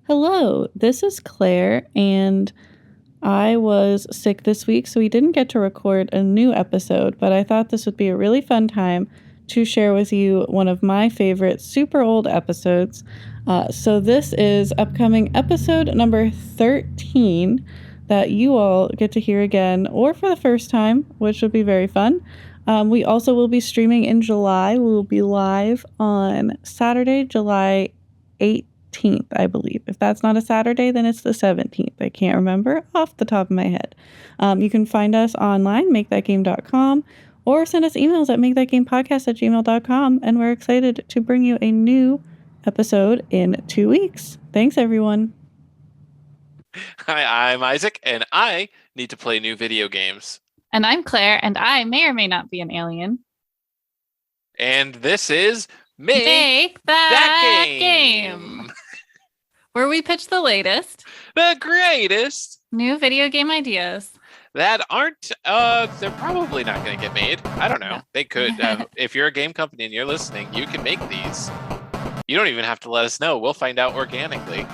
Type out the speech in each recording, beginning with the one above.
Hello, this is Claire, and I was sick this week, so we didn't get to record a new episode, but I thought this would be a really fun time to share with you one of my favorite super old episodes. So this is upcoming episode number 13 that you all get to hear again, or for the first time, which would be very fun. We also will be streaming in July. We will be live on Saturday, July 18th, I believe. If that's not a Saturday, then it's the 17th. I can't remember off the top of my head. You can find us online, makethatgame.com, or send us emails at makethatgamepodcast@gmail.com, and we're excited to bring you a new episode in 2 weeks. Thanks, everyone. Hi, I'm Isaac, and I need to play new video games. And I'm Claire, and I may or may not be an alien. And this is Make That Game, where we pitch the latest, the greatest new video game ideas that aren't, they're probably not going to get made. I don't know. No. They could. If you're a game company and you're listening, you can make these. You don't even have to let us know. We'll find out organically.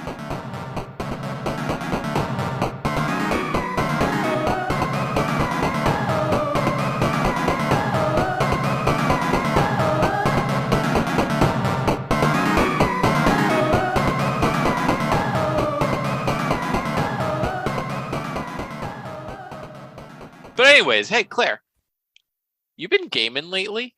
But anyways, hey, Claire, you been gaming lately?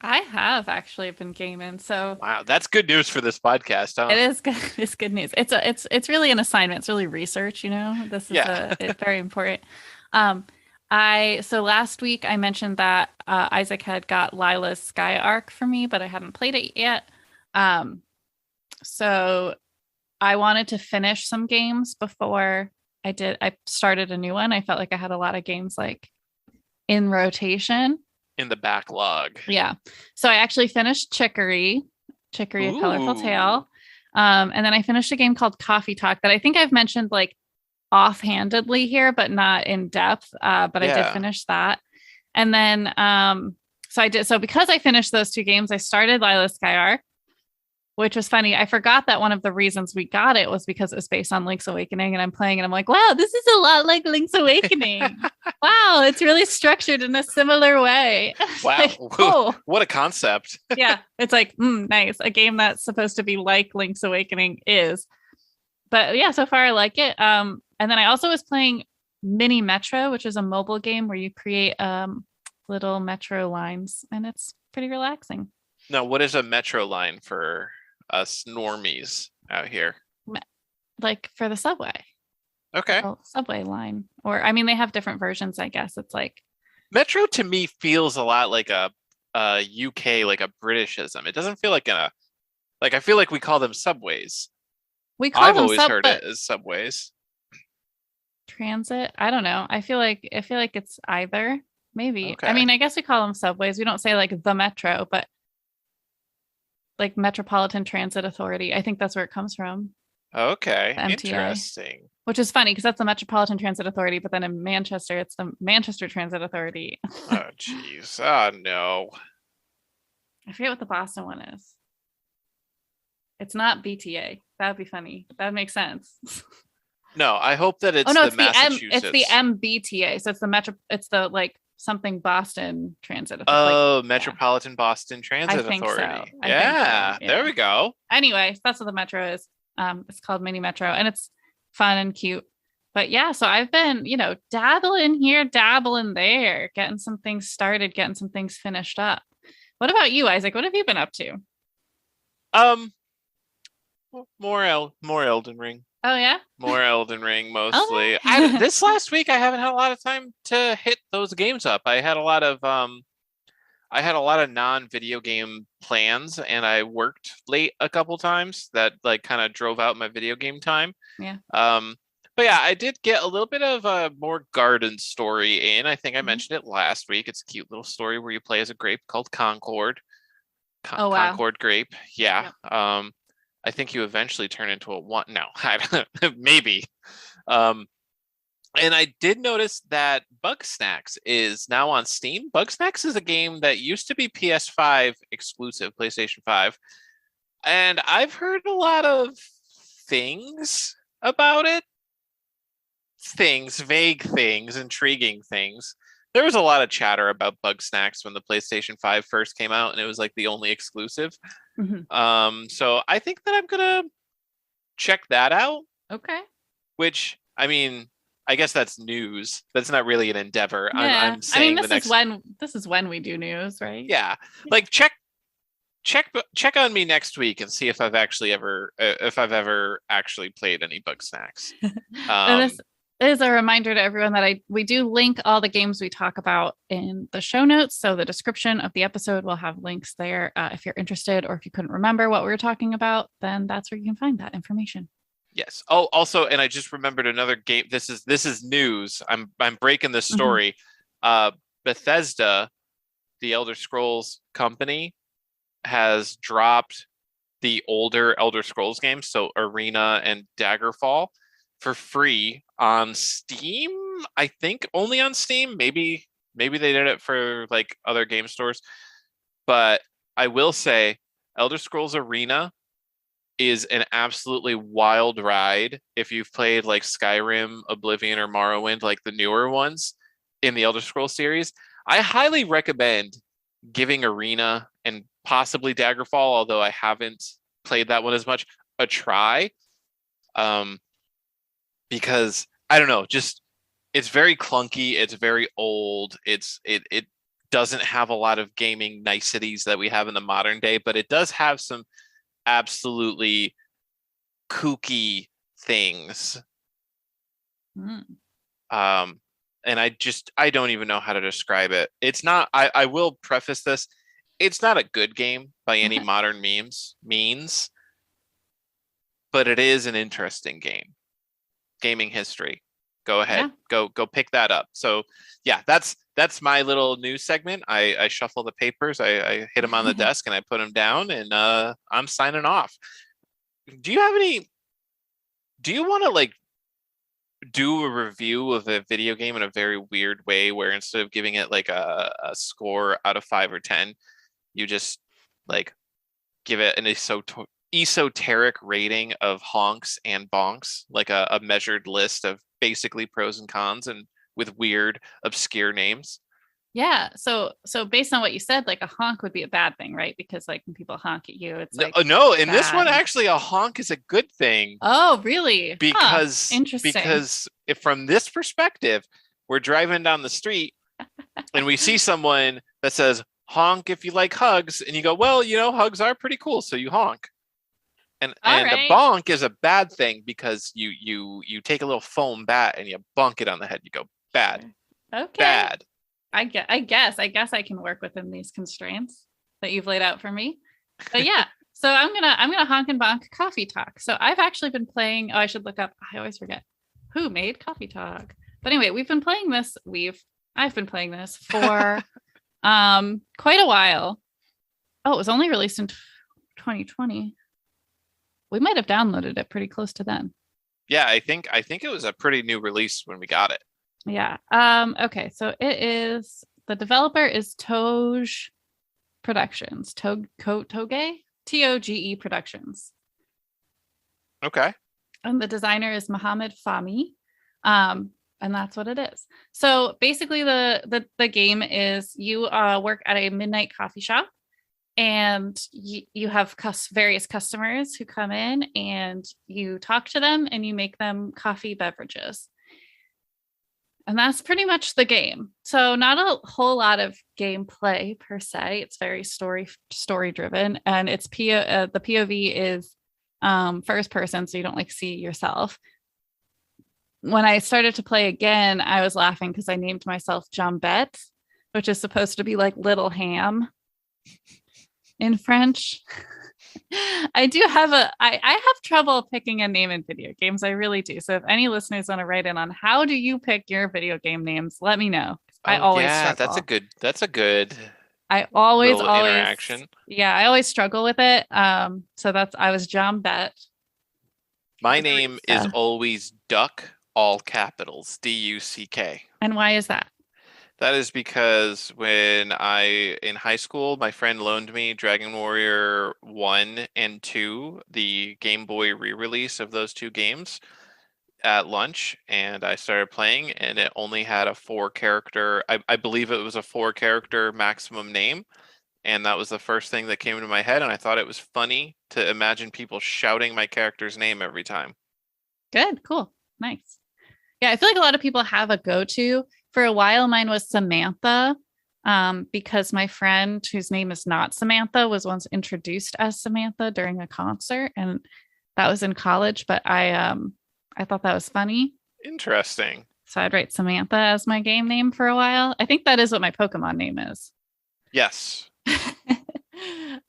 I have actually been gaming. So wow, that's good news for this podcast, huh? It is good. It's good news. It's really an assignment. It's really research, you know. This is it's very important. So last week I mentioned that Isaac had got Lila's Sky Arc for me, but I hadn't played it yet. So I wanted to finish some games before I started a new one. I felt like I had a lot of games like in rotation. In the backlog. Yeah. So I actually finished Chicory, A Colorful Tale. And then I finished a game called Coffee Talk that I think I've mentioned like offhandedly here, but not in depth. But I did finish that. And then so because I finished those two games, I started Lila's Sky Arc, which was funny. I forgot that one of the reasons we got it was because it was based on Link's Awakening, and I'm playing and I'm like, wow, this is a lot like Link's Awakening. Wow, it's really structured in a similar way. Wow. Like, oh. What a concept. Yeah, it's like, nice. A game that's supposed to be like Link's Awakening is. But yeah, so far I like it. And then I also was playing Mini Metro, which is a mobile game where you create little metro lines, and it's pretty relaxing. Now, what is a metro line for us normies out here? Like for the subway. Okay. Subway line. Or I mean, they have different versions, I guess. It's like metro to me feels a lot like a UK, like a Britishism. It doesn't feel like I feel like we call them subways. I've always heard it as subways. Transit. I don't know. I feel like it's either. Maybe. Okay. I mean, I guess we call them subways. We don't say like the metro, but like Metropolitan Transit Authority. I think that's where it comes from. Okay. Interesting. Which is funny because that's the Metropolitan Transit Authority, but then in Manchester, it's the Manchester Transit Authority. Oh, jeez. Oh, no. I forget what the Boston one is. It's not BTA. That would be funny. That would make sense. No, I hope that it's the Massachusetts. It's the MBTA. So it's the Metro. It's the like something Boston Transit Authority. Oh, Metropolitan Boston Transit Authority. So. Yeah, there we go. Anyway, that's what the Metro is. It's called Mini Metro, and it's fun and cute. But yeah, so I've been, dabbling here, dabbling there, getting some things started, getting some things finished up. What about you, Isaac? What have you been up to? More Elden Ring. Oh yeah, more Elden Ring mostly. This last week I haven't had a lot of time to hit those games up. I had a lot of non-video game plans, and I worked late a couple times that like kind of drove out my video game time. Yeah. But yeah, I did get a little bit of a more garden story in. I think I mentioned it last week. It's a cute little story where you play as a grape called Concord. Oh wow. Concord grape. Yeah. I think you eventually turn into a one. No, maybe. And I did notice that Bugsnax is now on Steam. Bugsnax is a game that used to be PS5 exclusive, PlayStation 5. And I've heard a lot of things about it. Things, vague things, intriguing things. There was a lot of chatter about Bug Snacks when the PlayStation 5 first came out, and it was like the only exclusive. So I think that I'm gonna check that out. Okay. Which, I mean, I guess that's news. That's not really an endeavor. Yeah. I'm saying this is when we do news, right? Yeah. Like check on me next week and see if I've ever actually played any Bug Snacks. And this is a reminder to everyone that we do link all the games we talk about in the show notes. So the description of the episode will have links there. If you're interested, or if you couldn't remember what we were talking about, then that's where you can find that information. Yes. Oh, also, and I just remembered another game. This is news. I'm breaking this story. Bethesda, the Elder Scrolls company, has dropped the older Elder Scrolls games, so Arena and Daggerfall, for free on Steam. I think only on Steam. Maybe they did it for like other game stores. But I will say Elder Scrolls Arena is an absolutely wild ride if you've played like Skyrim, Oblivion, or Morrowind, like the newer ones in the Elder Scrolls series. I highly recommend giving Arena and possibly Daggerfall, although I haven't played that one as much, a try. Because I don't know, just it's very clunky, it's very old, it doesn't have a lot of gaming niceties that we have in the modern day, but it does have some absolutely kooky things. And I don't even know how to describe it. It's not, I will preface this, it's not a good game by any modern means, but it is an interesting game. Gaming history. Go ahead. Yeah. Go pick that up. So yeah, that's my little news segment. I shuffle the papers, I hit them on the desk and I put them down, and I'm signing off. Do you want to like do a review of a video game in a very weird way, where instead of giving it like a score out of 5 or 10, you just like give it an esoteric rating of honks and bonks, like a measured list of basically pros and cons, and with weird obscure names? Yeah. So based on what you said, like a honk would be a bad thing, right? Because like when people honk at you, it's like no. In this one, actually, a honk is a good thing. Oh, really? Because interesting. Because if from this perspective, we're driving down the street and we see someone that says honk if you like hugs, and you go, well, hugs are pretty cool, so you honk. And a bonk is a bad thing because you take a little foam bat and you bonk it on the head. You go bad. Okay. Bad. I guess I can work within these constraints that you've laid out for me. But yeah, so I'm gonna honk and bonk Coffee Talk. So I've actually been playing. Oh, I should look up. I always forget who made Coffee Talk. But anyway, I've been playing this for quite a while. Oh, it was only released in 2020. We might have downloaded it pretty close to then. Yeah, I think it was a pretty new release when we got it. Yeah. Okay. So the developer is Toge Productions. Toge Toge Productions. Okay. And the designer is Mohammed Fahmy. And that's what it is. So basically the game is you work at a midnight coffee shop, and you have various customers who come in, and you talk to them and you make them coffee beverages. And that's pretty much the game. So not a whole lot of gameplay per se. It's very story driven, and it's the POV is first person, so you don't like see yourself. When I started to play again, I was laughing because I named myself Jambette, which is supposed to be like little ham in French. I have trouble picking a name in video games. I really do. So if any listeners want to write in on how do you pick your video game names, let me know. I always struggle. That's a good I always interaction. Yeah, I always struggle with it. So I was Jambette. My name is always Duck, all capitals, DUCK. And why is that? That is because when in high school, my friend loaned me Dragon Warrior 1 and 2, the Game Boy re-release of those two games at lunch, and I started playing, and it only had a 4-character, I believe it was a 4-character maximum name, and that was the first thing that came into my head, and I thought it was funny to imagine people shouting my character's name every time. Good, cool, nice. Yeah, I feel like a lot of people have a go-to. For a while, mine was Samantha, because my friend, whose name is not Samantha, was once introduced as Samantha during a concert, and that was in college. But I thought that was funny, Interesting. so I'd write Samantha as my game name for a while. I think that is what my Pokemon name is. Yes.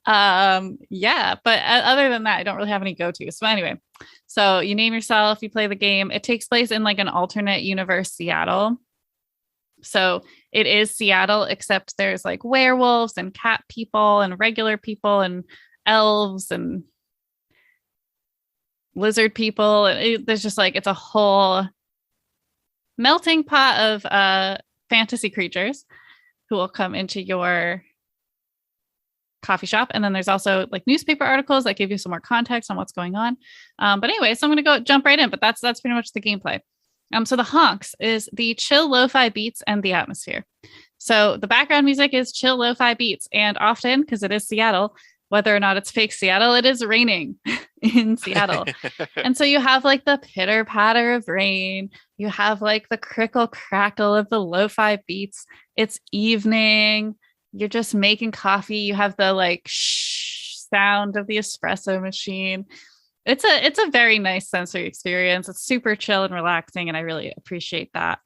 Yeah, but other than that, I don't really have any go-tos. So anyway, so you name yourself, you play the game. It takes place in like an alternate universe Seattle. So it is Seattle, except there's like werewolves and cat people and regular people and elves and lizard people. There's just like, it's a whole melting pot of fantasy creatures who will come into your coffee shop. And then there's also like newspaper articles that give you some more context on what's going on. But anyway, so I'm going to jump right in, but that's pretty much the gameplay. So the honks is the chill lo-fi beats and the atmosphere. So the background music is chill lo-fi beats, and often, because it is Seattle, whether or not it's fake Seattle, it is raining in Seattle. And so you have like the pitter patter of rain. You have like the crickle crackle of the lo-fi beats. It's evening. You're just making coffee. You have the like shh sound of the espresso machine. It's a very nice sensory experience. It's super chill and relaxing, and I really appreciate that.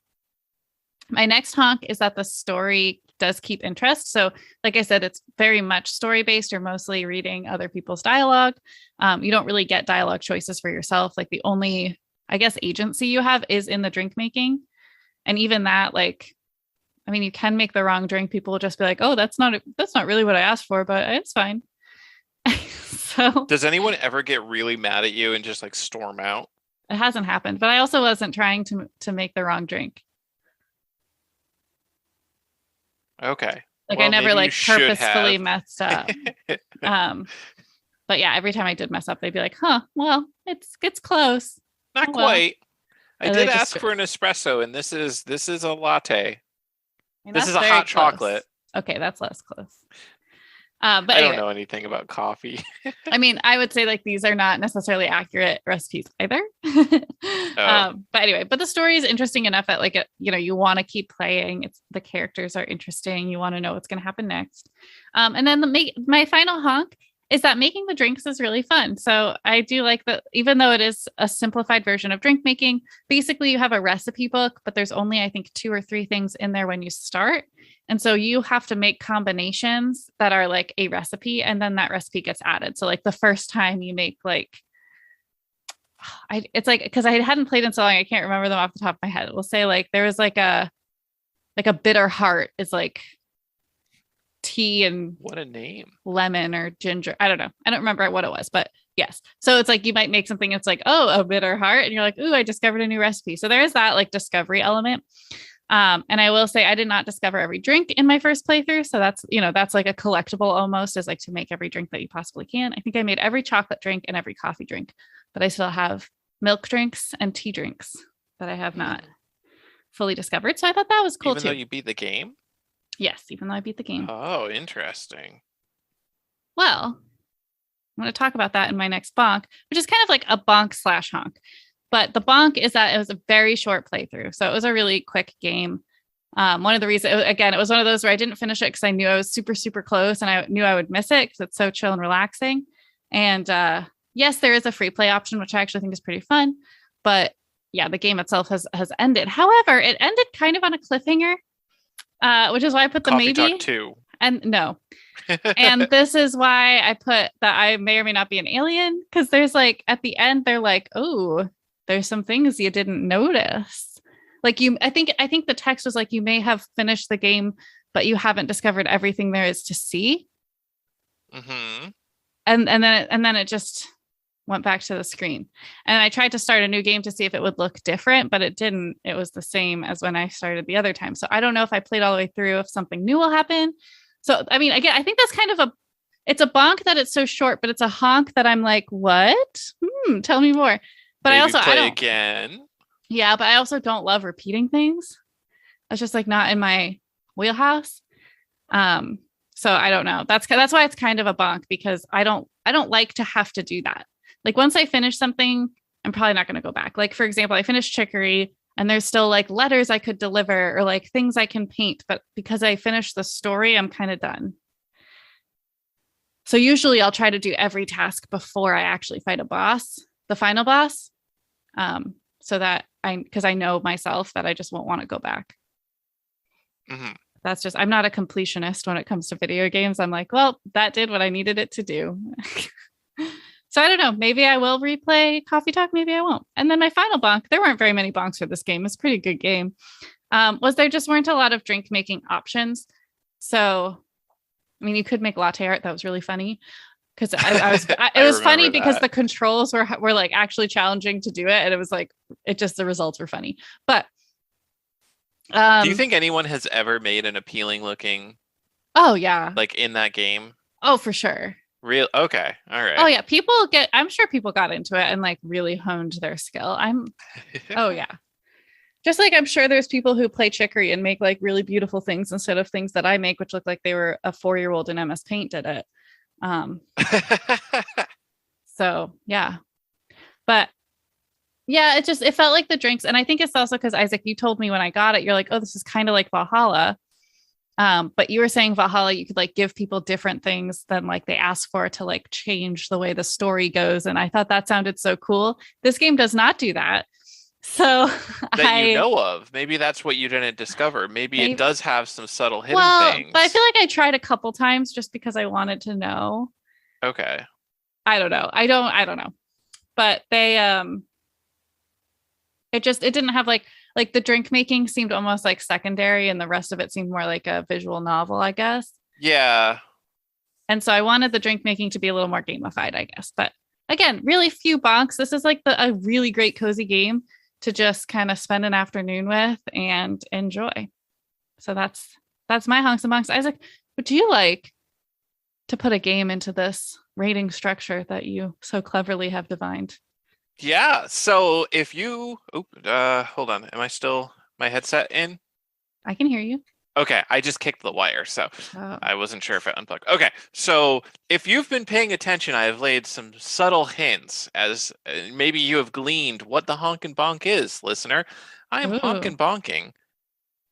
My next honk is that the story does keep interest. So like I said, it's very much story-based. You're mostly reading other people's dialogue. You don't really get dialogue choices for yourself. Like the only, I guess, agency you have is in the drink making. And even that, like, I mean, you can make the wrong drink. People will just be like, oh, that's not really what I asked for, but it's fine. So does anyone ever get really mad at you and just like storm out? It hasn't happened, but I also wasn't trying to make the wrong drink. Okay. Like, well, I never like purposefully messed up. But yeah, every time I did mess up, they'd be like, huh, well, it's close. Not quite. I did ask for an espresso, and this is a latte. I mean, this is a hot chocolate. Okay, that's less close. But I don't know anything about coffee. I mean, I would say like these are not necessarily accurate recipes either. But anyway, but the story is interesting enough that like, you want to keep playing. The characters are interesting. You want to know what's going to happen next. And then my final honk is that making the drinks is really fun. So I do like that, even though it is a simplified version of drink making, basically you have a recipe book, but there's only, I think, 2 or 3 things in there when you start. And so you have to make combinations that are like a recipe, and then that recipe gets added. So like the first time you make like, it's like, because I hadn't played in so long, I can't remember them off the top of my head. We'll say like there was like a bitter heart is like tea and what a name, lemon or ginger. I don't know. I don't remember what it was, but yes. So it's like you might make something. It's like, oh, a bitter heart, and you're like, ooh, I discovered a new recipe. So there is that like discovery element. And I will say I did not discover every drink in my first playthrough. So that's like a collectible almost, is like to make every drink that you possibly can. I think I made every chocolate drink and every coffee drink, but I still have milk drinks and tea drinks that I have not fully discovered. So I thought that was cool too. Even though you beat the game? Yes, even though I beat the game. Oh, interesting. Well, I'm going to talk about that in my next bonk, which is kind of like a bonk / honk. But the bonk is that it was a very short playthrough. So it was a really quick game. One of the reasons, again, it was one of those where I didn't finish it because I knew I was super, super close, and I knew I would miss it because it's so chill and relaxing. And yes, there is a free play option, which I actually think is pretty fun. But yeah, the game itself has ended. However, it ended kind of on a cliffhanger. Which is why I put the Coffee maybe. Talk 2. And no. And this is why I put that I may or may not be an alien, because there's like at the end they're like, oh, there's some things you didn't notice. Like I think the text was like, you may have finished the game, but you haven't discovered everything there is to see. Mm-hmm. And then it just went back to the screen. And I tried to start a new game to see if it would look different, but it didn't. It was the same as when I started the other time. So I don't know if I played all the way through, if something new will happen. So, I mean, again, I think that's kind of it's a bonk that it's so short, but it's a honk that I'm like, what? Tell me more. But Maybe I don't again. Yeah, but I also don't love repeating things. That's just like not in my wheelhouse. So I don't know. That's why it's kind of a bonk, because I don't like to have to do that. Like once I finish something, I'm probably not going to go back. Like, for example, I finished Chicory and there's still like letters I could deliver or like things I can paint. But because I finished the story, I'm kind of done. So usually I'll try to do every task before I actually fight a boss, the final boss. So that because I know myself that I just won't want to go back. Mm-hmm. That's just, I'm not a completionist when it comes to video games. I'm like, well, that did what I needed it to do. So I don't know. Maybe I will replay Coffee Talk. Maybe I won't. And then my final bonk, there weren't very many bonks for this game. It's a pretty good game. Was there just weren't a lot of drink making options. So, I mean, you could make latte art. That was really funny. Because it was funny because the controls were like actually challenging to do it. And it was like, the results were funny. But do you think anyone has ever made an appealing looking? Oh yeah. Like in that game? Oh, for sure. Real? Okay. All right. Oh yeah. I'm sure people got into it and like really honed their skill. Oh yeah. Just like I'm sure there's people who play Chicory and make like really beautiful things instead of things that I make, which look like they were a 4-year-old in MS Paint did it. So yeah. But yeah, it felt like the drinks. And I think it's also because Isaac, you told me when I got it, you're like, oh, this is kind of like Valhalla. But you were saying Valhalla, you could like give people different things than like they ask for to like change the way the story goes. And I thought that sounded so cool. This game does not do that. So you know of. Maybe that's what you didn't discover. Maybe it does have some subtle hidden things. But I feel like I tried a couple times just because I wanted to know. Okay. I don't know. I don't know. But they it didn't have like the drink making seemed almost like secondary and the rest of it seemed more like a visual novel, I guess. Yeah. And so I wanted the drink making to be a little more gamified, I guess. But again, really few bonks. This is like a really great cozy game to just kind of spend an afternoon with and enjoy. So that's my honks and bonks. Isaac, would you like to put a game into this rating structure that you so cleverly have divined? Yeah. So if you, hold on. Am I still my headset in? I can hear you. Okay. I just kicked the wire, so I wasn't sure if it unplugged. Okay. So if you've been paying attention, I have laid some subtle hints as maybe you have gleaned what the honk and bonk is, listener. I am honk and bonking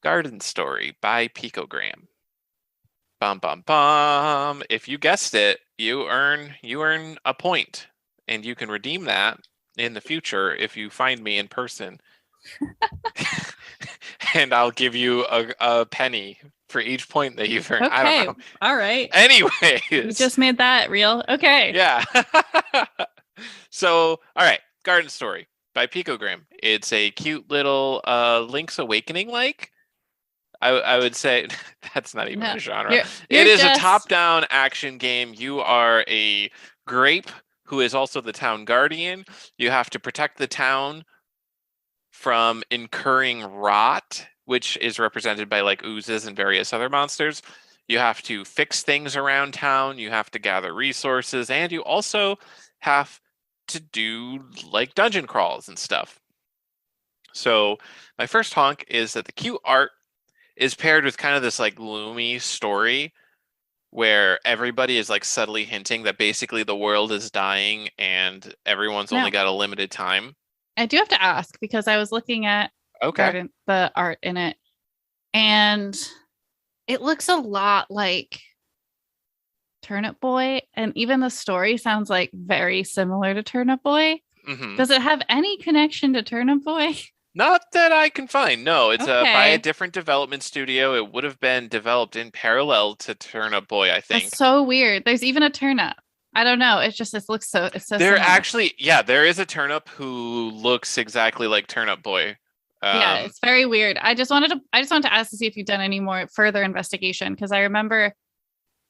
Garden Story by Picogram. Bum bum bum. If you guessed it, you earn a point, and you can redeem that in the future if you find me in person. And I'll give you a penny for each point that you've earned. Okay. I don't know. All right. Anyways. You just made that real. Okay. Yeah. So, all right. Garden Story by Picogram. It's a cute little Link's Awakening like. I would say that's not even a genre. It is a top-down action game. You are a grape who is also the town guardian. You have to protect the town from incurring rot, which is represented by like oozes and various other monsters. You have to fix things around town. You have to gather resources, and you also have to do like dungeon crawls and stuff. So my first honk is that the cute art is paired with kind of this like gloomy story where everybody is like subtly hinting that basically the world is dying and everyone's only got a limited time. I do have to ask because I was looking at the art in it, and it looks a lot like Turnip Boy, and even the story sounds like very similar to Turnip Boy. Mm-hmm. Does it have any connection to Turnip Boy? Not that I can find. No, it's by a different development studio. It would have been developed in parallel to Turnip Boy, I think. That's so weird. There's even a turnip. I don't know. It looks so. It's so. There actually, there is a turnip who looks exactly like Turnip Boy. Yeah, it's very weird. I just wanted to ask to see if you've done any more further investigation, because I remember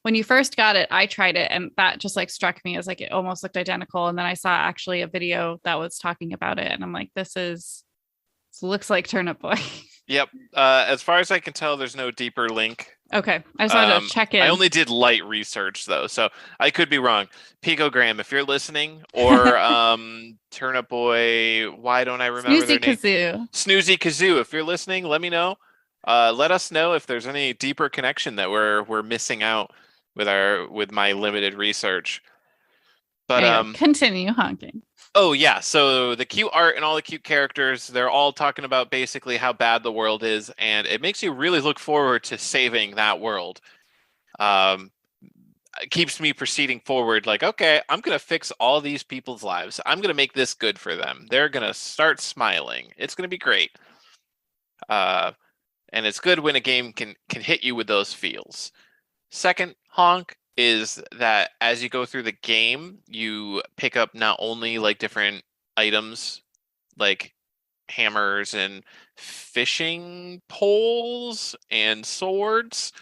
when you first got it, I tried it and that just like struck me as like it almost looked identical. And then I saw actually a video that was talking about it. And I'm like, this looks like Turnip Boy. Yep. As far as I can tell, there's no deeper link. Okay. I just wanted to check in. I only did light research though, so I could be wrong. Picogram, if you're listening, or Turnip Boy, why don't I remember their name? Snoozy Kazoo, if you're listening, let me know. Let us know if there's any deeper connection that we're missing out with my limited research. But anyway, continue honking. Oh yeah, so the cute art and all the cute characters, they're all talking about basically how bad the world is, and it makes you really look forward to saving that world. It keeps me proceeding forward like, okay, I'm going to fix all these people's lives. I'm going to make this good for them. They're going to start smiling. It's going to be great. And it's good when a game can hit you with those feels. Second honk is that as you go through the game, you pick up not only like different items like hammers and fishing poles and swords,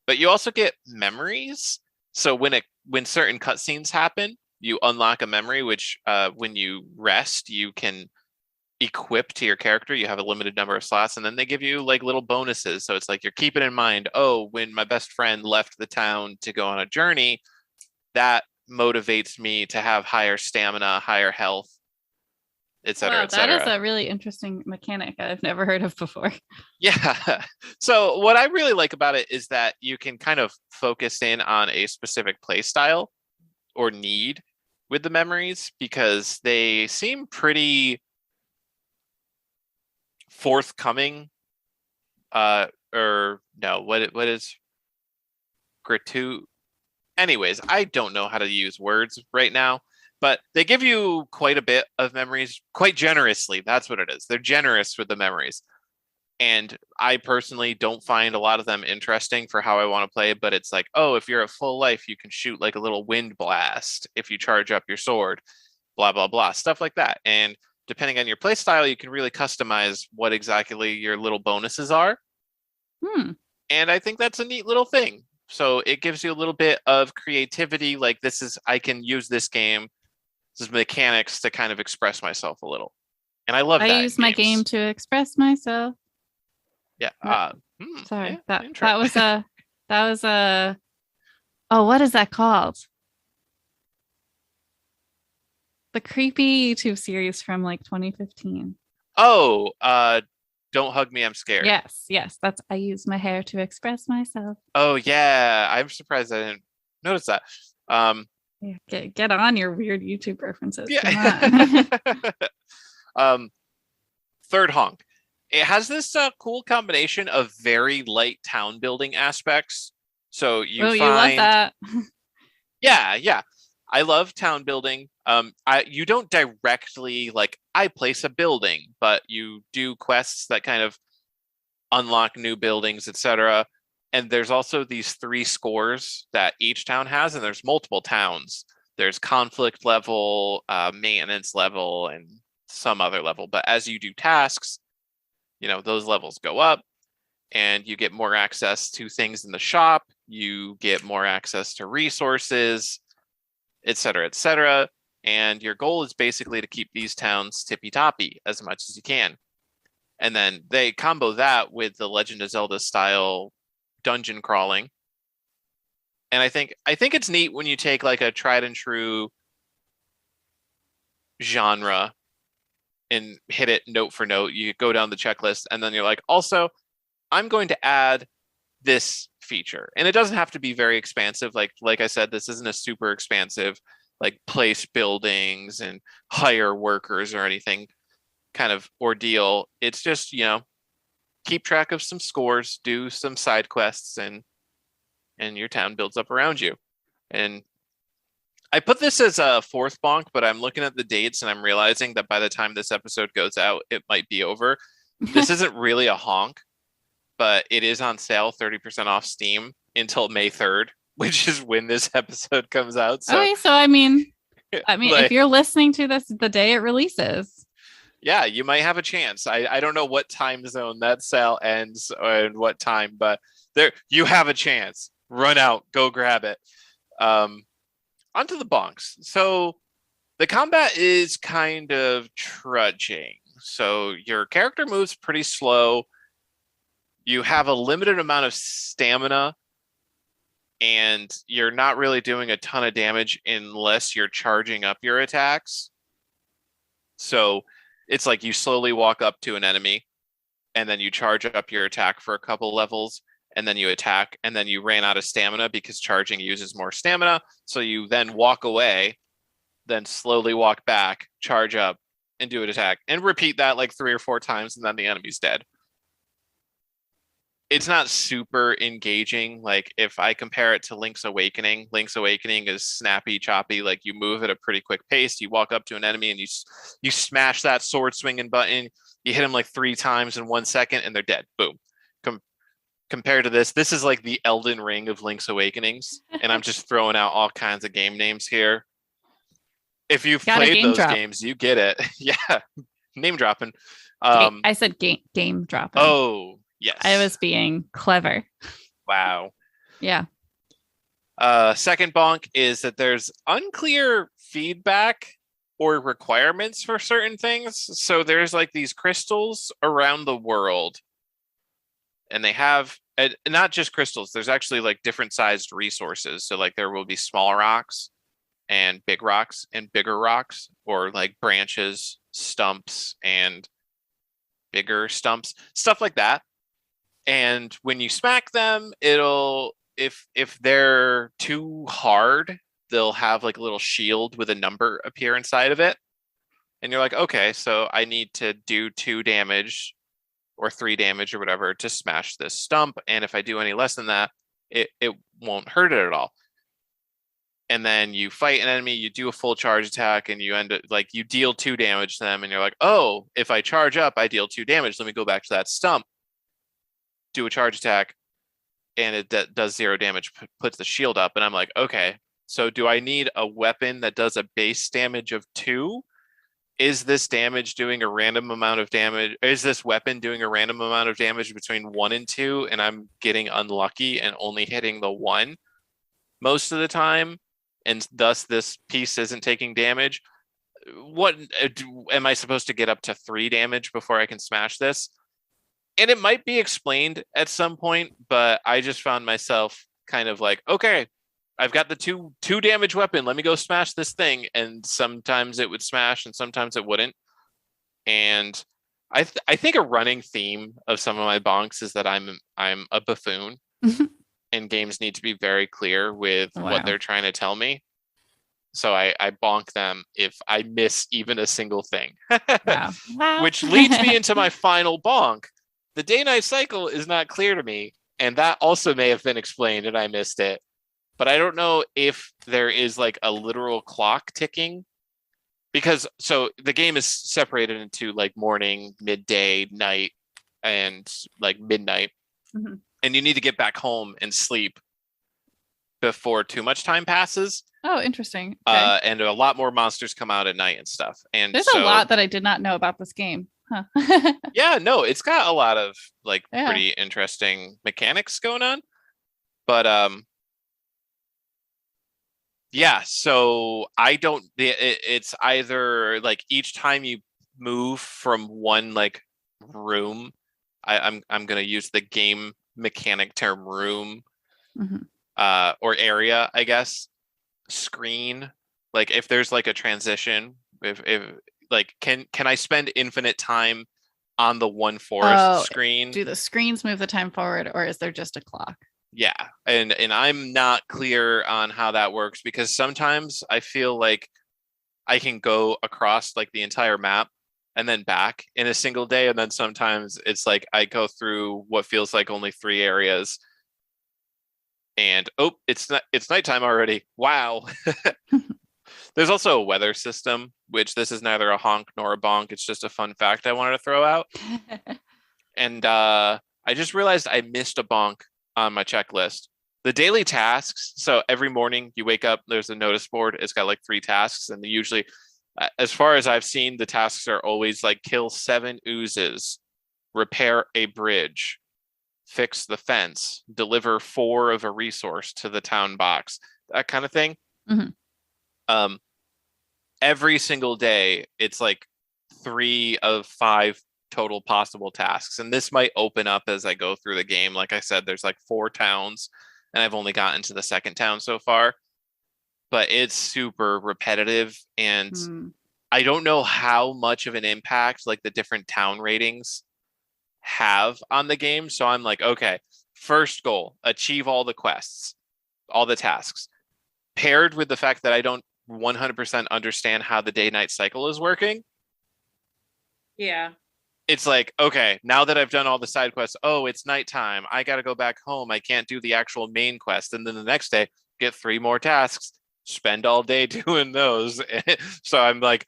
but you also get memories. So when certain cutscenes happen, you unlock a memory, which when you rest, you can equip to your character. You have a limited number of slots, and then they give you like little bonuses. So it's like you're keeping in mind, oh, when my best friend left the town to go on a journey, that motivates me to have higher stamina, higher health, etc. Wow, etc. that is a really interesting mechanic I've never heard of before. Yeah. So what I really like about it is that you can kind of focus in on a specific play style or need with the memories, because they seem pretty forthcoming, or no, what is gratuitous? Anyways, I don't know how to use words right now, but they give you quite a bit of memories, quite generously. That's what it is. They're generous with the memories. And I personally don't find a lot of them interesting for how I want to play, but it's like, oh, if you're at full life, you can shoot like a little wind blast if you charge up your sword, blah, blah, blah, stuff like that. And depending on your play style, you can really customize what exactly your little bonuses are. And I think that's a neat little thing. So it gives you a little bit of creativity. Like I can use this game, this mechanics to kind of express myself a little. And I love that. I use my game to express myself. Yeah. Sorry. Yeah, that was a oh, what is that called? The creepy YouTube series from like 2015. Oh, Don't Hug Me, I'm Scared. Yes. That's I use my hair to express myself. Oh yeah, I'm surprised I didn't notice that. Get on your weird YouTube references. Yeah. Third honk. It has this cool combination of very light town building aspects. So you love that. Yeah. I love town building. You don't directly I place a building, but you do quests that kind of unlock new buildings, etc. And there's also these 3 scores that each town has, and there's multiple towns. There's conflict level, maintenance level, and some other level. But as you do tasks, those levels go up, and you get more access to things in the shop. You get more access to resources, etc., etc. And your goal is basically to keep these towns tippy-toppy as much as you can. And then they combo that with the Legend of Zelda style dungeon crawling. And I think it's neat when you take like a tried and true genre and hit it note for note. You go down the checklist, and then you're like, also, I'm going to add this feature. And it doesn't have to be very expansive. Like I said, this isn't a super expansive place buildings and hire workers or anything kind of ordeal. It's just, keep track of some scores, do some side quests, and your town builds up around you. And I put this as a 4th bonk, but I'm looking at the dates and I'm realizing that by the time this episode goes out, it might be over. This isn't really a honk, but it is on sale 30% off Steam until May 3rd, which is when this episode comes out. So, okay, so I mean, if you're listening to this the day it releases, yeah, you might have a chance. I don't know what time zone that sale ends and what time, but you have a chance. run out, go grab it. Onto the bonks. So the combat is kind of trudging. So your character moves pretty slow. You have a limited amount of stamina, and you're not really doing a ton of damage unless you're charging up your attacks. So it's like you slowly walk up to an enemy, and then you charge up your attack for a couple levels, and then you attack, and then you ran out of stamina because charging uses more stamina. So you then walk away, then slowly walk back, charge up, and do an attack, and repeat that like 3 or 4 times, and then the enemy's dead. It's not super engaging. Like if I compare it to Link's Awakening is snappy, choppy. Like you move at a pretty quick pace. You walk up to an enemy and you smash that sword swinging button. You hit them like 3 times in 1 second, and they're dead. Boom. Compared to this is like the Elden Ring of Link's Awakenings, and I'm just throwing out all kinds of game names here. If you've played those games, you get it. Yeah, name dropping. I said game dropping. Oh. Yes. I was being clever. Wow. Yeah. Second bonk is that there's unclear feedback or requirements for certain things. So there's like these crystals around the world, and they have not just crystals. There's actually like different sized resources. So like there will be small rocks and bigger rocks, or like branches, stumps, and bigger stumps, stuff like that. And when you smack them, it'll if they're too hard, they'll have like a little shield with a number appear inside of it. And you're like, okay, so I need to do 2 damage or 3 damage or whatever to smash this stump. And if I do any less than that, it won't hurt it at all. And then you fight an enemy, you do a full charge attack, and you end up like you deal 2 damage to them, and you're like, oh, if I charge up, I deal 2 damage. Let me go back to that stump, do a charge attack, and it does 0 damage, puts the shield up. And I'm like, okay, so do I need a weapon that does a base damage of 2? Is this damage doing a random amount of damage? Is this weapon doing a random amount of damage between 1 and 2, and I'm getting unlucky and only hitting the 1 most of the time, and thus this piece isn't taking damage? What am I supposed to get up to 3 damage before I can smash this? And it might be explained at some point, but I just found myself kind of like, okay, I've got the two damage weapon. Let me go smash this thing. And sometimes it would smash and sometimes it wouldn't. And I think a running theme of some of my bonks is that I'm a buffoon, and games need to be very clear with what they're trying to tell me. So I bonk them if I miss even a single thing. Wow. Which leads me into my final bonk. The day-night cycle is not clear to me, and that also may have been explained and I missed it. But I don't know if there is like a literal clock ticking, because so the game is separated into like morning, midday, night, and like midnight. Mm-hmm. And you need to get back home and sleep before too much time passes. Oh, interesting. Okay. And a lot more monsters come out at night and stuff. And there's a lot that I did not know about this game. Huh. Yeah, no, it's got a lot of like pretty interesting mechanics going on. But yeah, so I don't. It's either like each time you move from one like room, I'm gonna use the game mechanic term room, or area, I guess. Screen, like if there's like a transition, if like can I spend infinite time on the one forest screen? Do the screens move the time forward, or is there just a clock? Yeah, and I'm not clear on how that works, because sometimes I feel like I can go across like the entire map and then back in a single day, and then sometimes it's like I go through what feels like only 3 areas, and it's nighttime already. Wow. There's also a weather system, which this is neither a honk nor a bonk. It's just a fun fact I wanted to throw out. And I just realized I missed a bonk on my checklist. The daily tasks. So every morning you wake up, there's a notice board. It's got like 3 tasks. And usually, as far as I've seen, the tasks are always like kill 7 oozes, repair a bridge, fix the fence, deliver 4 of a resource to the town box, that kind of thing. Mhm. Every single day, it's like 3 of 5 total possible tasks. And this might open up as I go through the game. Like I said, there's like 4 towns, and I've only gotten to the second town so far. But it's super repetitive, and I don't know how much of an impact like the different town ratings have on the game. So I'm like, okay, first goal, achieve all the quests, all the tasks, paired with the fact that I don't 100% understand how the day-night cycle is working. Yeah. It's like, okay, now that I've done all the side quests, oh, it's nighttime. I got to go back home. I can't do the actual main quest. And then the next day, get 3 more tasks, spend all day doing those. So I'm like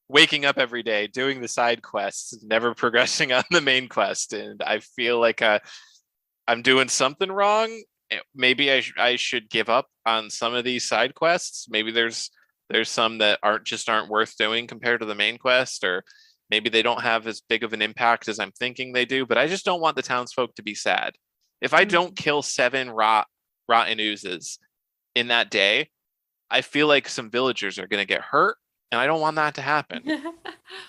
waking up every day, doing the side quests, never progressing on the main quest. And I feel like I'm doing something wrong. Maybe I should give up on some of these side quests. Maybe there's some that aren't worth doing compared to the main quest, or maybe they don't have as big of an impact as I'm thinking they do. But I just don't want the townsfolk to be sad. If I don't kill 7 rotten oozes in that day, I feel like some villagers are going to get hurt, and I don't want that to happen.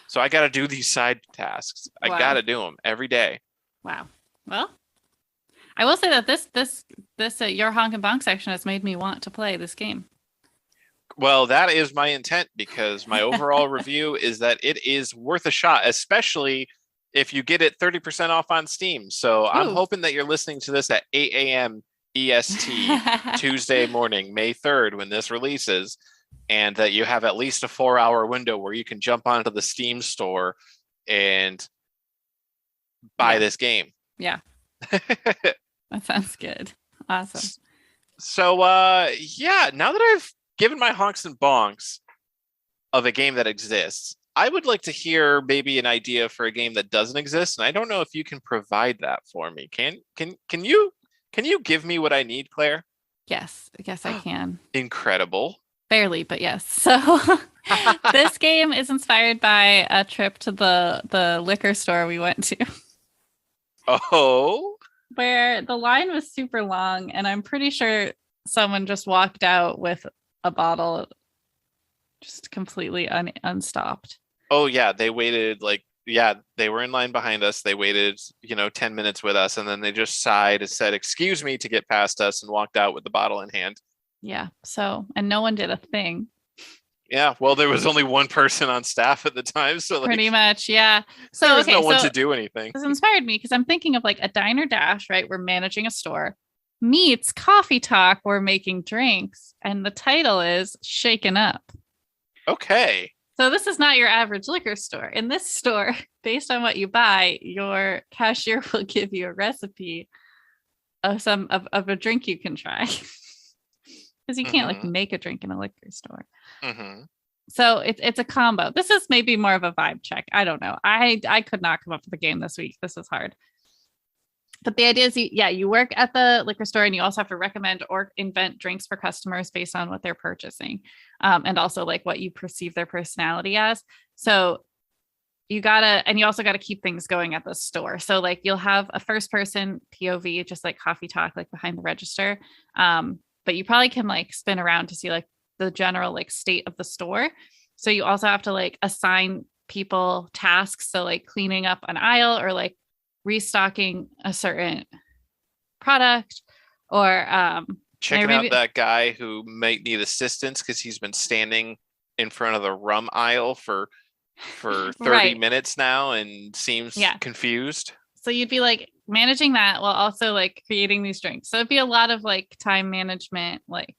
So I got to do these side tasks. I got to do them every day. Wow. Well, I will say that this your honk and bonk section has made me want to play this game. Well, that is my intent, because my overall review is that it is worth a shot, especially if you get it 30% off on Steam. So I'm hoping that you're listening to this at 8 a.m. EST Tuesday morning, May 3rd, when this releases, and that you have at least a 4-hour window where you can jump onto the Steam store and buy this game. Yeah. That sounds good. Awesome. So, yeah, now that I've given my honks and bonks of a game that exists, I would like to hear maybe an idea for a game that doesn't exist, and I don't know if you can provide that for me. Can you give me what I need, Claire? Yes, I can. Incredible. Barely, but yes. So this game is inspired by a trip to the liquor store we went to. Oh. Where the line was super long, and I'm pretty sure someone just walked out with a bottle just completely unstopped. Oh yeah, they waited they were in line behind us. They waited, 10 minutes with us, and then they just sighed and said, "Excuse me," to get past us, and walked out with the bottle in hand. Yeah. So, and no one did a thing. Yeah, well, there was only one person on staff at the time, so pretty much, yeah. So there was no one to do anything. This inspired me because I'm thinking of like a diner dash, right? We're managing a store, meets coffee talk, we're making drinks, and the title is Shaken Up. Okay. So this is not your average liquor store. In this store, based on what you buy, your cashier will give you a recipe of a drink you can try. Because you can't like make a drink in a liquor store. So it's a combo. This is maybe more of a vibe check. I don't know. I could not come up with a game this week. This is hard. But the idea is, you work at the liquor store, and you also have to recommend or invent drinks for customers based on what they're purchasing, and also like what you perceive their personality as. So you also gotta keep things going at the store. So like you'll have a first person POV, just like coffee talk, like behind the register. But you probably can like spin around to see like the general like state of the store. So you also have to like assign people tasks. So like cleaning up an aisle, or like restocking a certain product, or checking out that guy who might need assistance because he's been standing in front of the rum aisle for 30 minutes now and seems confused. So you'd be like managing that while also like creating these drinks. So it'd be a lot of like time management, like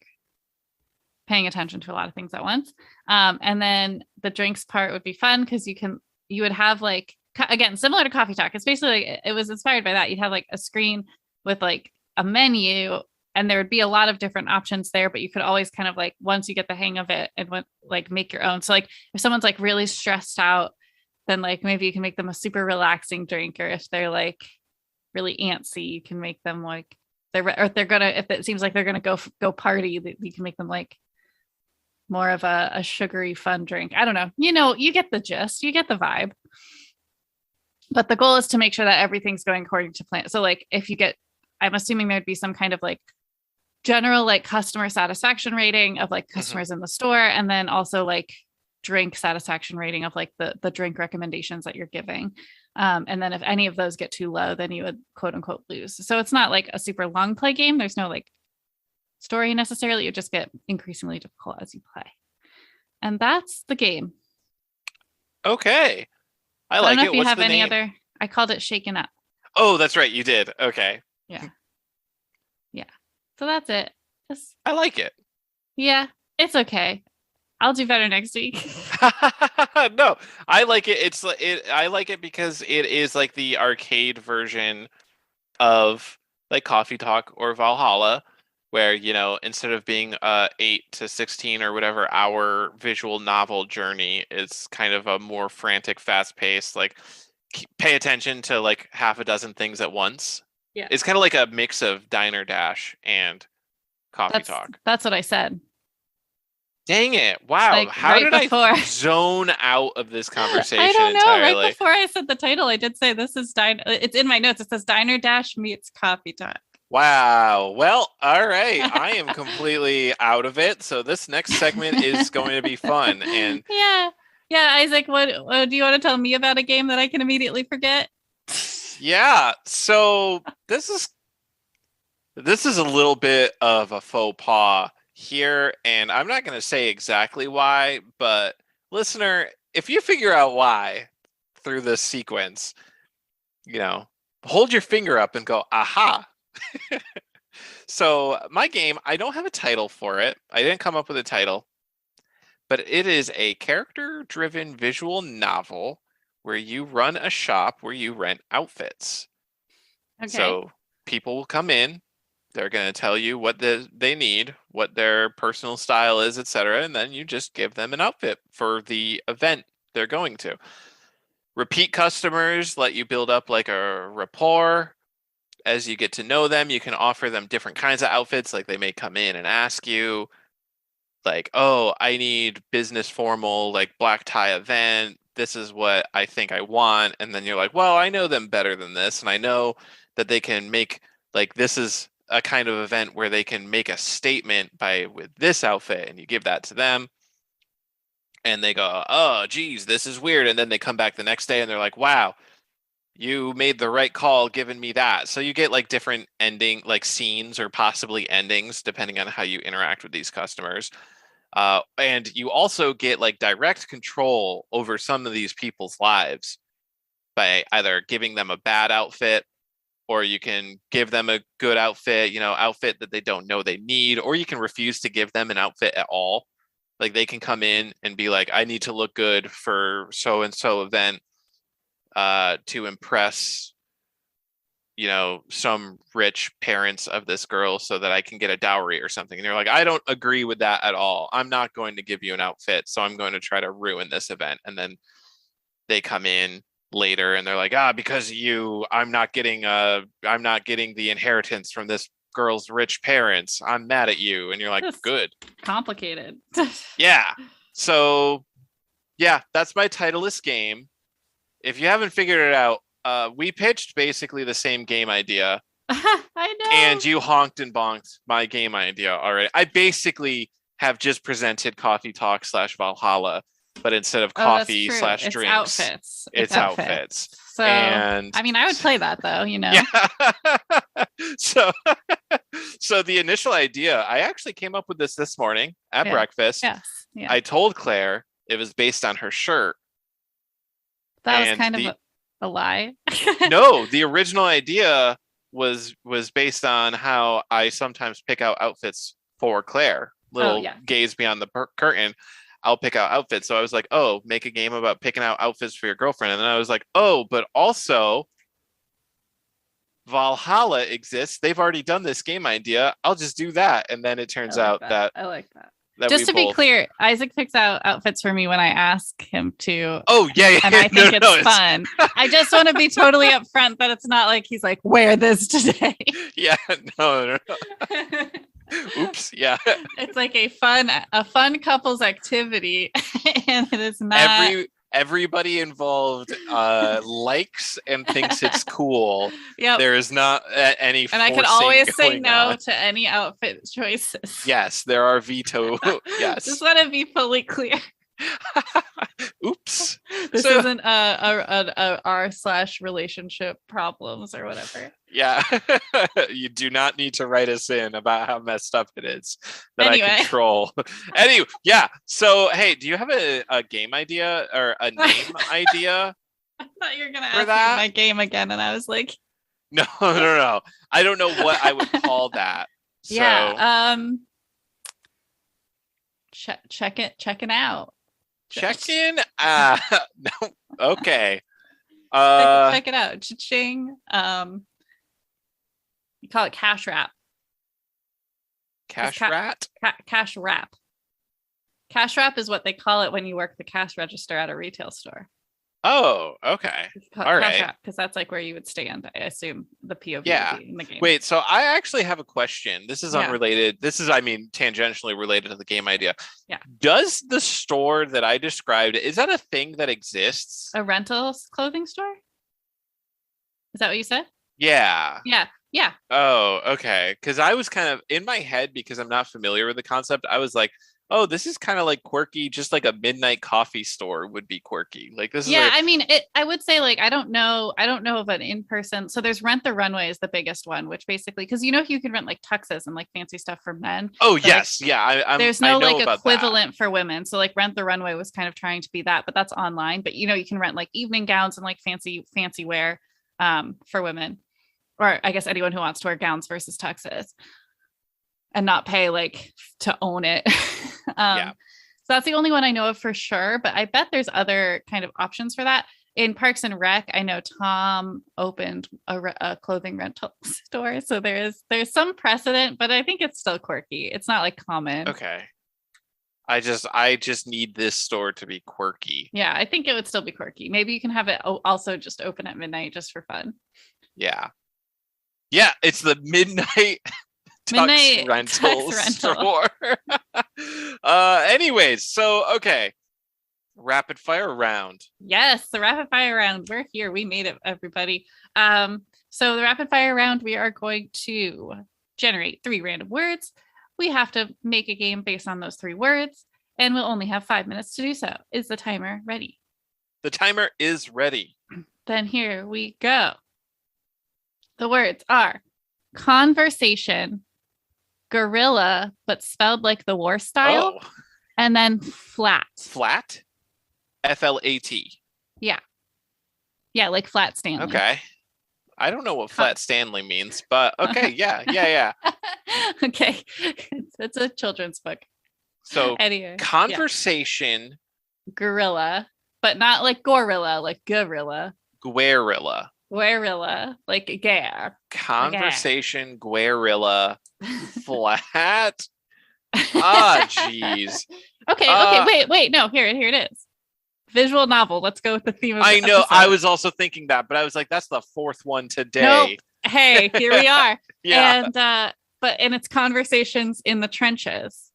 paying attention to a lot of things at once. And then the drinks part would be fun because you would have like, again, similar to Coffee Talk. It's basically like, it was inspired by that. You'd have like a screen with like a menu, and there would be a lot of different options there, but you could always kind of like, once you get the hang of it, and like make your own. So like if someone's like really stressed out, then like maybe you can make them a super relaxing drink. Or if they're like really antsy, you can make them like if it seems like they're gonna go party, you can make them like more of a sugary fun drink. I don't know. You get the gist, you get the vibe. But the goal is to make sure that everything's going according to plan. So like if you get, I'm assuming there'd be some kind of like general like customer satisfaction rating of like customers in the store, and then also like drink satisfaction rating of like the drink recommendations that you're giving. And then if any of those get too low, then you would quote unquote lose. So it's not like a super long play game. There's no like story necessarily. You just get increasingly difficult as you play. And that's the game. Okay. I don't like know it. if you What's have the any name? other. I called it Shaken Up. Oh, that's right. You did. Okay. Yeah. Yeah. So that's it. Just, I like it. yeah, it's okay. I'll do better next week. No, I like it. I like it because it is like the arcade version of like Coffee Talk or Valhalla, where, you know, instead of being a 8 to 16 or whatever hour visual novel journey, it's kind of a more frantic, fast paced, like pay attention to like half a dozen things at once. Yeah. It's kind of like a mix of Diner Dash and Coffee Talk. That's what I said. Dang it. Wow. Like, How right did before. I zone out of this conversation I don't know. entirely? Right before I said the title, I did say this is it's in my notes. It says Diner Dash meets Coffee Talk. Wow. Well, all right. I am completely out of it. So this next segment is going to be fun. And yeah. Isaac, what do you want to tell me about a game that I can immediately forget? Yeah. So this is a little bit of a faux pas here, and I'm not going to say exactly why, but listener, if you figure out why through this sequence, you know, hold your finger up and go, aha. So my game, I don't have a title for it. I didn't come up with a title, but it is a character-driven visual novel where you run a shop where you rent outfits. Okay. So people will come in, they're going to tell you what they need, what their personal style is, etc., and then you just give them an outfit for the event they're going to. Repeat customers let you build up like a rapport. As you get to know them, you can offer them different kinds of outfits. Like they may come in and ask you, like, oh, I need business formal, like black tie event. This is what I think I want. And then you're like, well, I know them better than this. And I know that they can make, like, this is a kind of event where they can make a statement with this outfit, and you give that to them. And they go, oh, geez, this is weird. And then they come back the next day and they're like, wow, you made the right call giving me that. So you get like different ending, like scenes or possibly endings, depending on how you interact with these customers. And you also get like direct control over some of these people's lives by either giving them a bad outfit, or you can give them a good outfit, you know, outfit that they don't know they need, or you can refuse to give them an outfit at all. Like they can come in and be like, I need to look good for so-and-so event to impress, you know, some rich parents of this girl so that I can get a dowry or something. And you're like, I don't agree with that at all. I'm not going to give you an outfit, so I'm going to try to ruin this event. And then they come in later and they're like, because of you, I'm not getting the inheritance from this girl's rich parents. I'm mad at you. And you're like, That's good. Complicated. Yeah. So yeah, that's my titleless game. If you haven't figured it out, we pitched basically the same game idea. I know. And you honked and bonked my game idea already. I basically have just presented Coffee Talk / Valhalla, but instead of coffee / drinks, it's outfits. So, and I mean, I would play that though, you know. Yeah. So the initial idea, I actually came up with this morning at breakfast. Yes. Yeah. I told Claire it was based on her shirt. That was kind of a lie. No, the original idea was based on how I sometimes pick out outfits for Claire. Gaze beyond the curtain. I'll pick out outfits. So I was like, oh, make a game about picking out outfits for your girlfriend. And then I was like, oh, but also Valhalla exists. They've already done this game idea. I'll just do that. And then it turns out that I like that. Just to be clear, Isaac picks out outfits for me when I ask him to. Oh, yeah. And I think it's fun. I just want to be totally upfront that it's not like he's like, wear this today. Yeah, no. Oops, yeah. It's like a fun couples activity, and it is not. everybody involved likes and thinks it's cool. Yep. There is not any and I can forcing always say going no on. to any outfit choices. Yes, there are veto. Yes. Just want to be fully clear. Oops. This So- isn't a r/relationship problems or whatever. Yeah. You do not need to write us in about how messed up it is that Anyway. I control. Anyway, yeah. So, hey, do you have a game idea or a name idea? I thought you were gonna For ask that? me my game again, and I was like, No. I don't know what I would call that. So, yeah. Checking out. check in. No. Okay. Check it out. Cha-ching. You call it cash wrap. Cash ca- rat. Cash wrap. Cash wrap is what they call it when you work the cash register at a retail store. Oh, okay. All All cash right. wrap, because that's like where you would stand. I assume the POV Yeah. would be in the game. Wait, so I actually have a question. This is Yeah. unrelated. This is, I mean, tangentially related to the game idea. Yeah. Does the store that I described, is that a thing that exists? A rental clothing store? Is that what you said? Yeah. Yeah. Oh, okay. Because I was kind of in my head, because I'm not familiar with the concept, I was like, oh, this is kind of like quirky, just like a midnight coffee store would be quirky. Like this Yeah, is like, I mean, I would say like I don't know of an in-person. So there's Rent the Runway is the biggest one, which basically, because you can rent like tuxes and like fancy stuff for men. oh but, yes, yeah. There's I no know like about that. equivalent for women. So like Rent the Runway was kind of trying to be that, but that's online. But you can rent like evening gowns and like fancy wear for women, or I guess anyone who wants to wear gowns versus tuxes and not pay like to own it. Yeah. So that's the only one I know of for sure, but I bet there's other kind of options for that. In Parks and Rec, I know Tom opened a clothing rental store, so there's some precedent, but I think it's still quirky. It's not like common. Okay. I just need this store to be quirky. Yeah, I think it would still be quirky. Maybe you can have it also just open at midnight just for fun. Yeah. Yeah, it's the midnight Midnight rental tux rental. store. Anyways, so okay. Rapid fire round. Yes, the rapid fire round. We're here. We made it, everybody. So the rapid fire round, we are going to generate 3 random words. We have to make a game based on those 3 words, and we'll only have 5 minutes to do so. Is the timer ready? The timer is ready. Then here we go. The words are conversation, gorilla, but spelled like the war style, Oh, and then flat. flat? FLAT. Yeah, like Flat Stanley. Okay. I don't know what Flat Stanley means, but okay, yeah. Okay. It's a children's book. So Anyway. conversation, Gorilla, but not like gorilla, like gorilla. guerrilla. Guerrilla, like gare. Conversation, guerrilla, flat. Ah, jeez. Okay, wait. No, here it is. Visual novel. Let's go with the theme of I the know. episode. I was also thinking that, but I was like, that's the 4th one today. Nope. Hey, here we are. Yeah. And it's conversations in the trenches.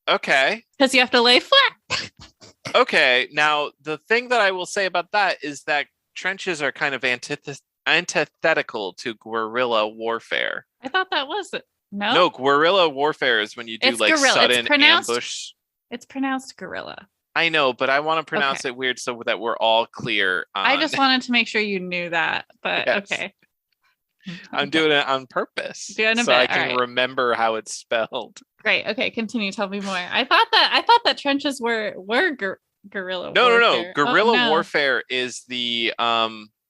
Okay. Because you have to lay flat. Okay. Now, the thing that I will say about that is that trenches are kind of antithetical to guerrilla warfare. I thought that was it. No? No, guerrilla warfare is when you do It's like guerrilla. It's sudden pronounced- ambush. It's pronounced gorilla. I know, but I want to pronounce it weird so that we're all clear. I just wanted to make sure you knew that, but Yes. okay. I'm doing it on purpose, Doing a so I bit, can alright. remember how it's spelled. Great. Okay, continue. Tell me more. I thought that trenches were guerrilla. No. warfare. Oh, Guerrilla no. warfare is the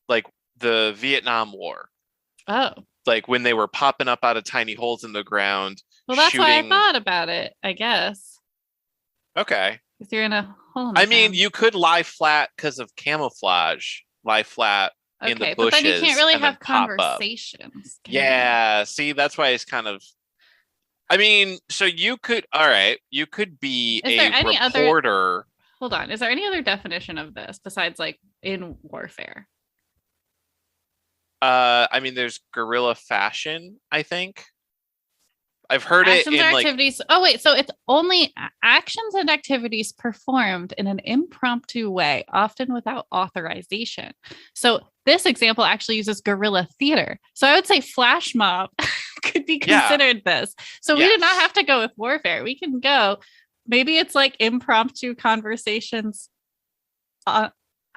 like the Vietnam War. Oh, Like when they were popping up out of tiny holes in the ground. well, that's why I shooting- thought about it. I guess Okay. because you're in a hole. In the I mean, ground. you could lie flat because of camouflage. Lie flat in the okay, but then you bushes can't really and then have pop up. conversations. can you? Yeah, see, that's why it's kind of. I mean, so you could, all right, you could be Is there a any other- reporter. Hold on. Is there any other definition of this besides like in warfare? I mean, there's guerrilla fashion, I think. I've heard actions it in or like activities. Oh wait, so it's only actions and activities performed in an impromptu way, often without authorization. So this example actually uses guerrilla theater. So I would say flash mob could be considered this. So we do not have to go with warfare. We can go. Maybe it's like impromptu conversations. I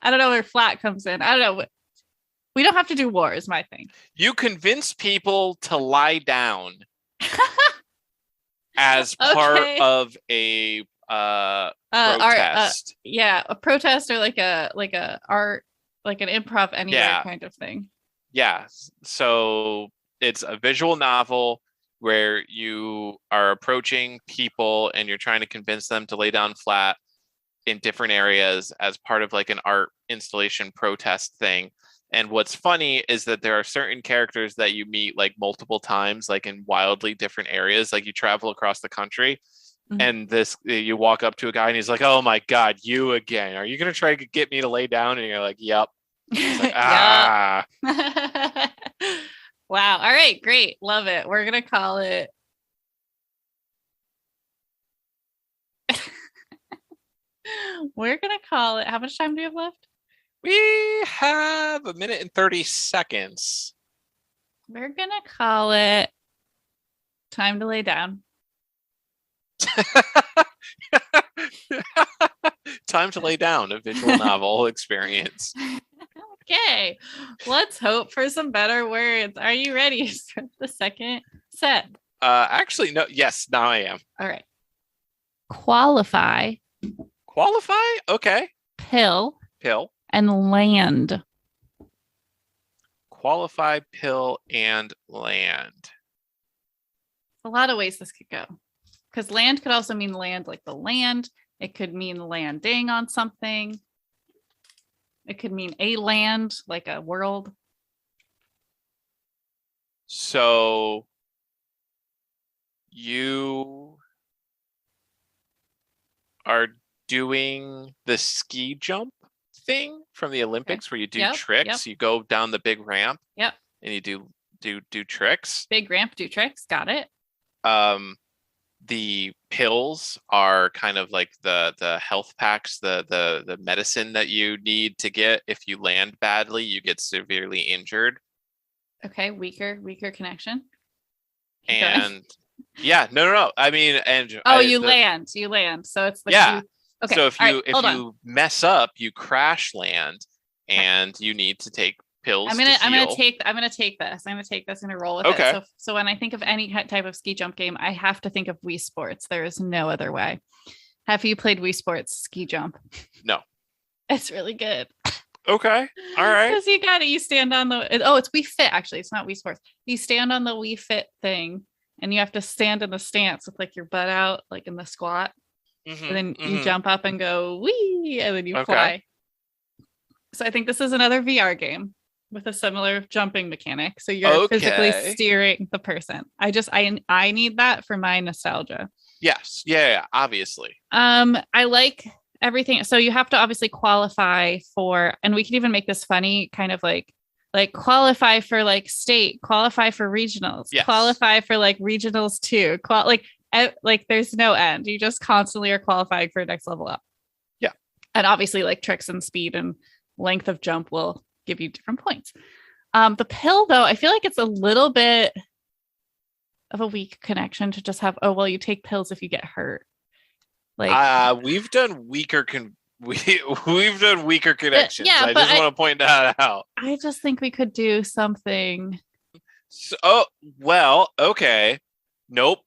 don't know where flat comes in. I don't know. We don't have to do war is my thing. You convince people to lie down as part of a protest. A protest or like a art, like an improv anywhere kind of thing. Yeah. So it's a visual novel where you are approaching people and you're trying to convince them to lay down flat in different areas as part of like an art installation protest thing. And what's funny is that there are certain characters that you meet like multiple times, like in wildly different areas. Like you travel across the country and you walk up to a guy and he's like, "Oh my God, you again. Are you going to try to get me to lay down?" And you're like, "Yep." Like, ah. Wow. All right, great. Love it. We're going to call it how much time do we have left? We have 1 minute and 30 seconds. We're going to call it Time to Lay Down. Time to Lay Down, a visual novel experience. Okay, let's hope for some better words. Are you ready for the second set? Actually, no. Yes, now I am. All right. Qualify. Qualify? Okay. Pill. And land. Qualify, pill, and land. A lot of ways this could go. Because land could also mean land like the land. It could mean landing on something. It could mean a land, like a world. So you are doing the ski jump thing from the Olympics where you do tricks. You go down the big ramp. Yep. And you do tricks. Big ramp, do tricks. Got it. The pills are kind of like the health packs, the medicine that you need to get if you land badly, you get severely injured. Okay, weaker connection. And yeah, no. I mean, and you land. So it's like okay. So if you mess up, you crash land, and you need to take pills. I'm gonna take this. I'm gonna roll with it. So when I think of any type of ski jump game, I have to think of Wii Sports. There is no other way. Have you played Wii Sports ski jump? No. It's really good. Okay. All right. Because you got it. You stand on it's Wii Fit. Actually, it's not Wii Sports. You stand on the Wii Fit thing, and you have to stand in the stance with like your butt out, like in the squat. And then you jump up and go wee, and then you fly. So I think this is another VR game with a similar jumping mechanic. So you're physically steering the person. I need that for my nostalgia. Yes. Yeah, obviously. I like everything. So you have to obviously qualify for, and we can even make this funny, kind of like qualify for like state, qualify for regionals, qualify for like regionals too. Like there's no end. You just constantly are qualifying for next level up. Yeah. And obviously like tricks and speed and length of jump will give you different points. The pill though, I feel like it's a little bit of a weak connection to just have, you take pills if you get hurt. Like we've done weaker we've done weaker connections. Yeah, I just want to point that out. I just think we could do something. So, okay. Nope.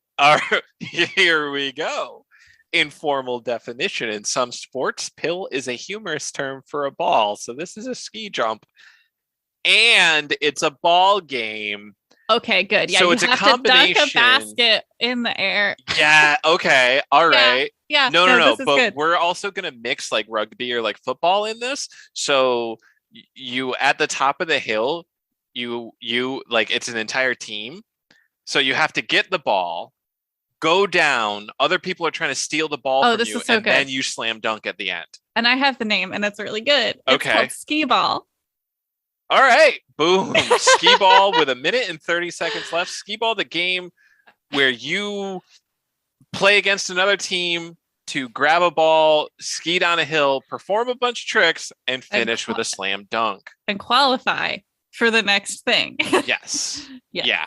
Here we go. Informal definition. In some sports, pill is a humorous term for a ball. So this is a ski jump. And it's a ball game. Okay, good. Yeah, so you it's have a combination. To dunk a basket in the air. Yeah, okay. All right. Yeah. No. But good. We're also going to mix like rugby or like football in this. So you at the top of the hill, you like it's an entire team. So you have to get the ball, go down. Other people are trying to steal the ball from you, and then you slam dunk at the end. And I have the name, and it's really good. It's called skee ball. All right, boom. Skee ball with 1 minute and 30 seconds left. Skee ball, the game where you play against another team to grab a ball, ski down a hill, perform a bunch of tricks, and finish with a slam dunk. And qualify for the next thing. Yes. Yeah.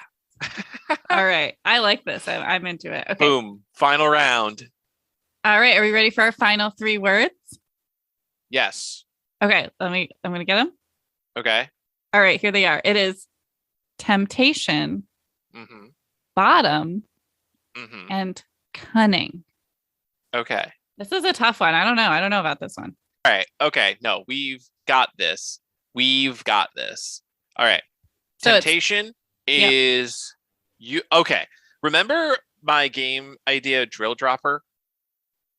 All right. I like this. I'm into it. Okay. Boom. Final round. All right. Are we ready for our final 3 words? Yes. Okay. I'm going to get them. Okay. All right. Here they are. It is temptation, Mm-hmm. bottom, Mm-hmm. and cunning. Okay. This is a tough one. I don't know. I don't know about this one. All right. Okay. No, we've got this. All right. So Temptation is you. Okay. Remember my game idea, drill dropper?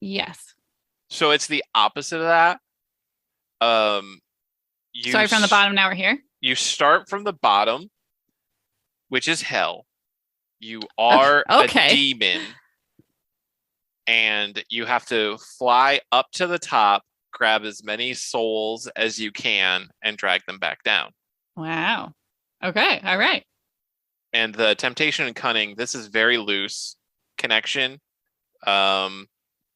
Yes. So it's the opposite of that. Sorry, from the bottom. Now we're here. You start from the bottom, which is hell. You are a demon, and you have to fly up to the top, grab as many souls as you can, and drag them back down. Wow. Okay. All right. And the temptation and cunning, this is very loose connection.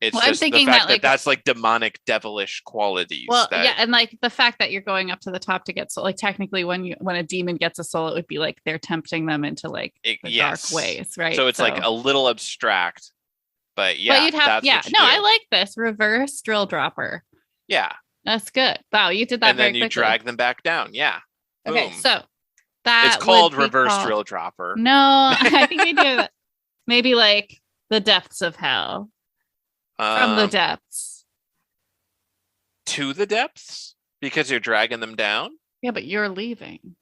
It's I'm just the thinking fact that, that's like demonic, devilish qualities. Well, yeah, and like the fact that you're going up to the top to get soul, like technically when a demon gets a soul, it would be like they're tempting them into like the dark ways, right? So it's like a little abstract, but yeah, but you'd have, that's I like this reverse drill dropper. Yeah, that's good. Wow, you did that and very then you quickly. drag them back down. Yeah. Okay, Boom. so that it's called reverse drill dropper. No, I think we do that. Maybe like the depths of hell. From the depths. To the depths? Because you're dragging them down? Yeah, but you're leaving.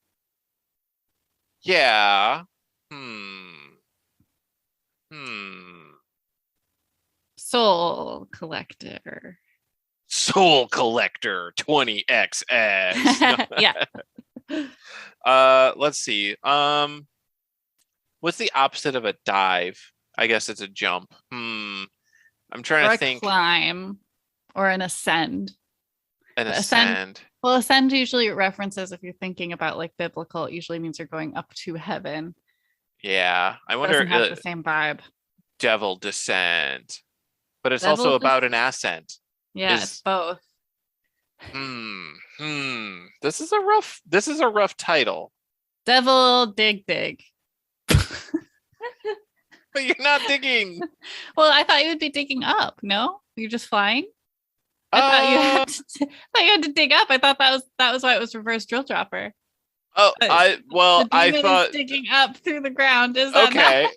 Yeah. Soul collector. Soul collector 20XX. Yeah. Let's see. What's the opposite of a dive? I guess it's a jump. I'm trying to think. Climb or an ascend. An ascend. Well, ascend usually references, if you're thinking about like biblical, it usually means you're going up to heaven. Yeah. I wonder if it doesn't have the same vibe. Devil descend. But it's also about an ascent. Yeah, it's both. This is a rough title. Devil dig. But you're not digging. Well, I thought you would be digging up. No, you're just flying. I thought you had to dig up. I thought that was why it was reverse drill dropper. Oh, I thought digging up through the ground. Is that okay?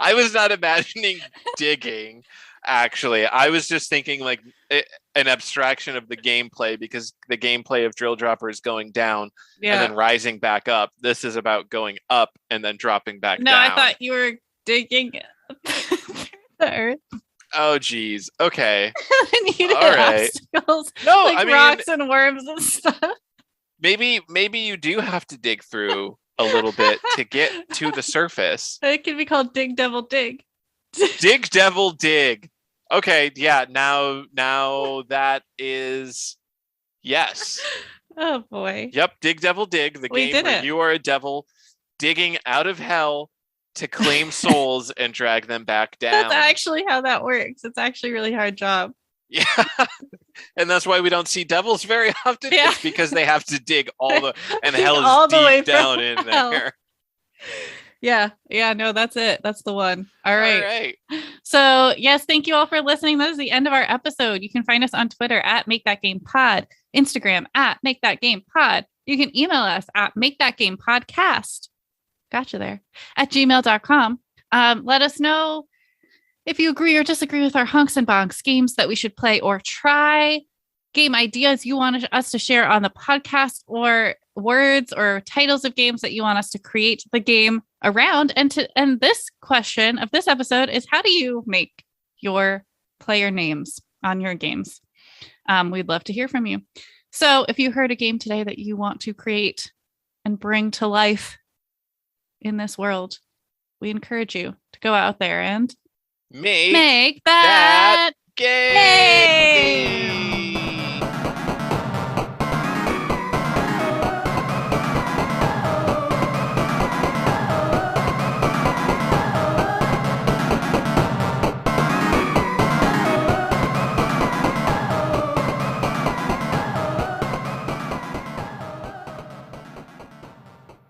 I was not imagining digging. Actually, I was just thinking like an abstraction of the gameplay, because the gameplay of drill dropper is going down and then rising back up. This is about going up and then dropping back down. No, I thought you were digging the earth. Oh, geez. Okay. And you did obstacles, no, like rocks and worms and stuff. Maybe you do have to dig through a little bit to get to the surface. It could be called dig devil dig. Dig devil dig. Okay, yeah, now that is yes. Oh boy. Yep, dig devil dig, the game where you are a devil digging out of hell to claim souls and drag them back down. That's actually how that works. It's actually a really hard job. Yeah. And that's why we don't see devils very often. Yeah. It's because they have to dig all the and hell is all deep down in there. Yeah, no, that's it. That's the one. All right. So, yes, thank you all for listening. That is the end of our episode. You can find us on Twitter at Make That Game Pod, Instagram at Make That Game Pod. You can email us at Make That Game Podcast. Gotcha there. At gmail.com. Let us know if you agree or disagree with our honks and bonks games that we should play or try, game ideas you want us to share on the podcast, or words or titles of games that you want us to create the game around. And this question of this episode is, how do you make your player names on your games? We'd love to hear from you. So if you heard a game today that you want to create and bring to life in this world, we encourage you to go out there and make that game.